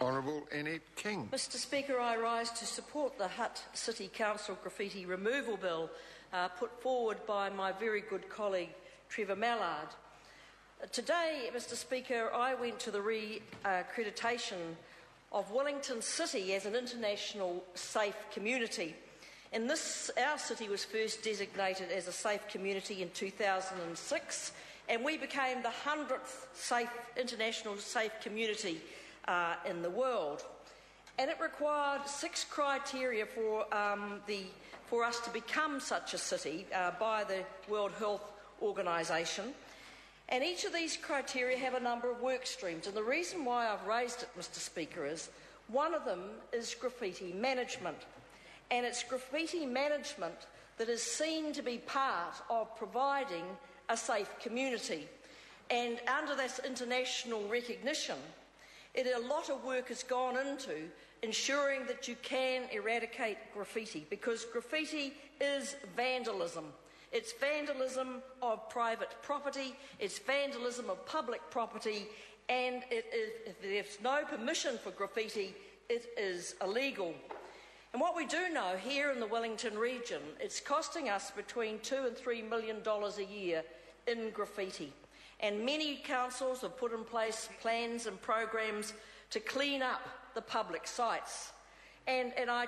Honourable Annette King. Mr Speaker, I rise to support the Hutt City Council graffiti removal bill put forward by my very good colleague Trevor Mallard. Today, Mr Speaker, I went to the re-accreditation of Wellington City as an international safe community. And our city was first designated as a safe community in 2006, and we became the 100th international safe community in the world. And it required 6 criteria for us to become such a city by the World Health Organisation. And each of these criteria have a number of work streams. And the reason why I've raised it, Mr Speaker, is one of them is graffiti management. And it's graffiti management that is seen to be part of providing a safe community. And under this international recognition, a lot of work has gone into ensuring that you can eradicate graffiti, because graffiti is vandalism. It's vandalism of private property, it's vandalism of public property, and if there's no permission for graffiti, it is illegal. And what we do know here in the Wellington region, it's costing us between $2 and $3 million a year in graffiti. And many councils have put in place plans and programs to clean up the public sites. And I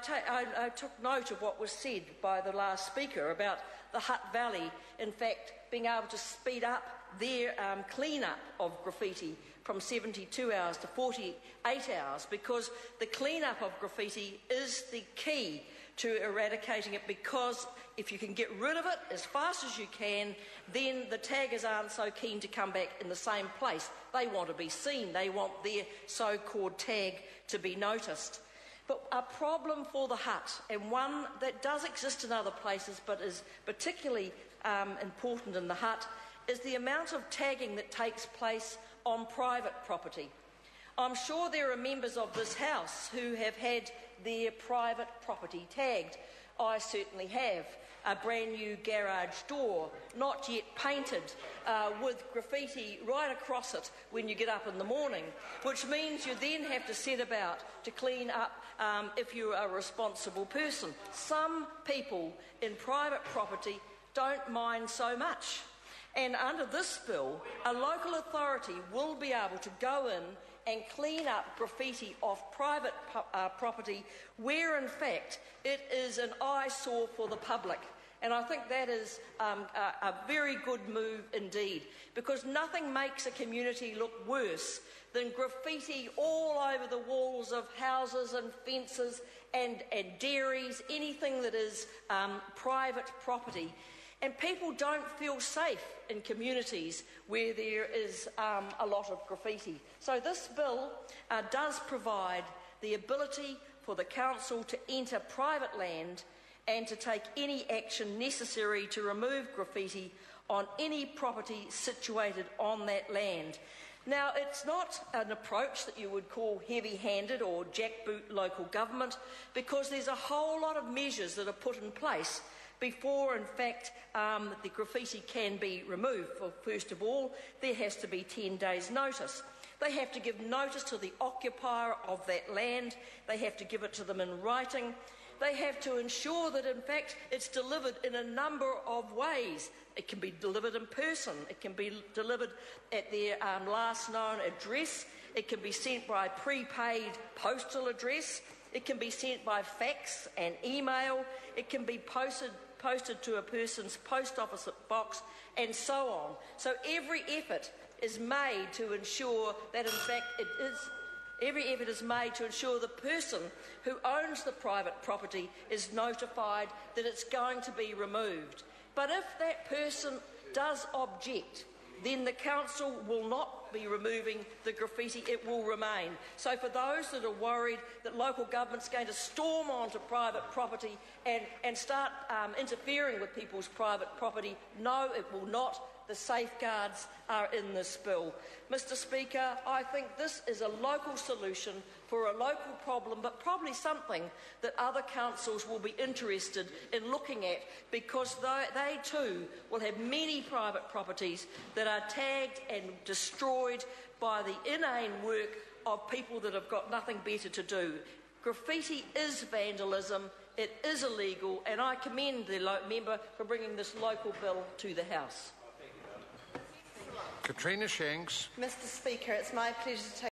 took note of what was said by the last speaker about the Hutt Valley, in fact, being able to speed up their clean-up of graffiti from 72 hours to 48 hours, because the clean-up of graffiti is the key to eradicating it, because if you can get rid of it as fast as you can, then the taggers aren't so keen to come back in the same place. They want to be seen. They want their so-called tag to be noticed. But a problem for the Hutt, and one that does exist in other places but is particularly important in the Hutt, is the amount of tagging that takes place on private property. I'm sure there are members of this House who have had their private property tagged. I certainly have. A brand new garage door, not yet painted, with graffiti right across it when you get up in the morning, which means you then have to set about to clean up if you're a responsible person. Some people in private property don't mind so much. And under this bill, a local authority will be able to go in and clean up graffiti off private property where, in fact, it is an eyesore for the public. And I think that is a very good move indeed, because nothing makes a community look worse than graffiti all over the walls of houses and fences and dairies, anything that is private property. And people don't feel safe in communities where there is a lot of graffiti. So this bill does provide the ability for the council to enter private land and to take any action necessary to remove graffiti on any property situated on that land. Now, it's not an approach that you would call heavy-handed or jackboot local government, because there's a whole lot of measures that are put in place before, in fact, the graffiti can be removed. Well, first of all, there has to be 10 days' notice. They have to give notice to the occupier of that land. They have to give it to them in writing. They have to ensure that, in fact, it's delivered in a number of ways. It can be delivered in person. It can be delivered at their last known address. It can be sent by prepaid postal address. It can be sent by fax and email. It can be posted to a person's post office box, and so on. So every effort is made to ensure that, in fact, every effort is made to ensure the person who owns the private property is notified that it's going to be removed. But if that person does object, then the council will not be removing the graffiti, it will remain. So for those that are worried that local government's going to storm onto private property and start interfering with people's private property, no, it will not. The safeguards are in this bill. Mr Speaker, I think this is a local solution for a local problem, but probably something that other councils will be interested in looking at, because they too will have many private properties that are tagged and destroyed by the inane work of people that have got nothing better to do. Graffiti is vandalism, it is illegal, and I commend the member for bringing this local bill to the House. Katrina Shanks. Mr. Speaker, it's my pleasure to take